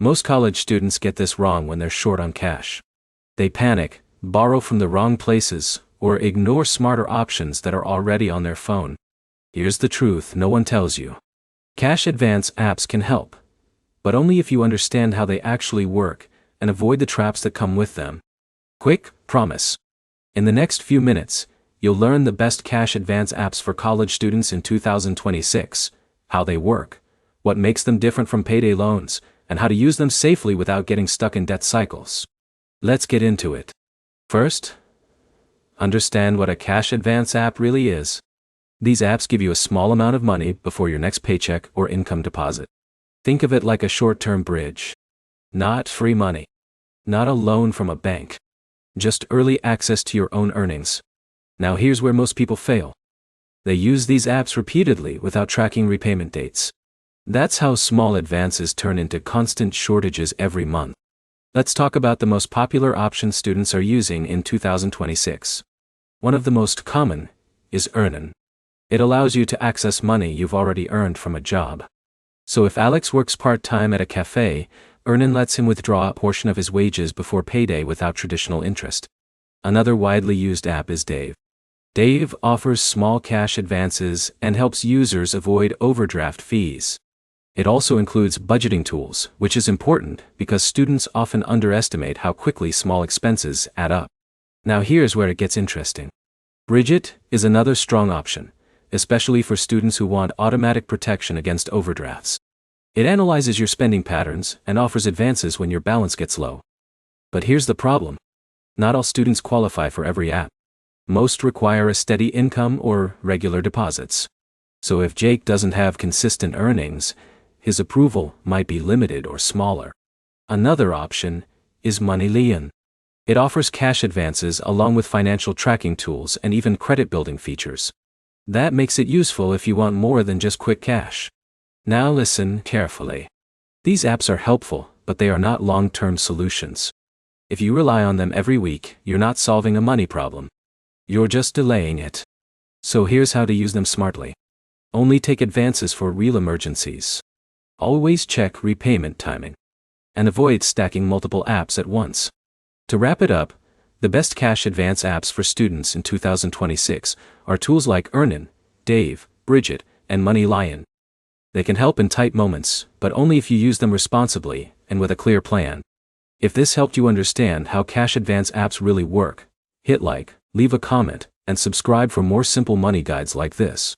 Most college students get this wrong when they're short on cash. They panic, borrow from the wrong places, or ignore smarter options that are already on their phone. Here's the truth no one tells you. Cash advance apps can help, but only if you understand how they actually work and avoid the traps that come with them. Quick promise. In the next few minutes, you'll learn the best cash advance apps for college students in 2026, how they work, what makes them different from payday loans, and how to use them safely without getting stuck in debt cycles. Let's get into it. First, understand what a cash advance app really is. These apps give you a small amount of money before your next paycheck or income deposit. Think of it like a short-term bridge. Not free money. Not a loan from a bank. Just early access to your own earnings. Now here's where most people fail. They use these apps repeatedly without tracking repayment dates. That's how small advances turn into constant shortages every month. Let's talk about the most popular options students are using in 2026. One of the most common is Earnin. It allows you to access money you've already earned from a job. So if Alex works part-time at a cafe, Earnin lets him withdraw a portion of his wages before payday without traditional interest. Another widely used app is Dave. Dave offers small cash advances and helps users avoid overdraft fees. It also includes budgeting tools, which is important because students often underestimate how quickly small expenses add up. Now here's where it gets interesting. Bridget is another strong option, especially for students who want automatic protection against overdrafts. It analyzes your spending patterns and offers advances when your balance gets low. But here's the problem. Not all students qualify for every app. Most require a steady income or regular deposits. So if Jake doesn't have consistent earnings, his approval might be limited or smaller. Another option is MoneyLion. It offers cash advances along with financial tracking tools and even credit building features. That makes it useful if you want more than just quick cash. Now listen carefully. These apps are helpful, but they are not long-term solutions. If you rely on them every week, you're not solving a money problem. You're just delaying it. So here's how to use them smartly. Only take advances for real emergencies. Always check repayment timing. And avoid stacking multiple apps at once. To wrap it up, the best cash advance apps for students in 2026 are tools like Earnin, Dave, Bridget, and MoneyLion. They can help in tight moments, but only if you use them responsibly and with a clear plan. If this helped you understand how cash advance apps really work, hit like, leave a comment, and subscribe for more simple money guides like this.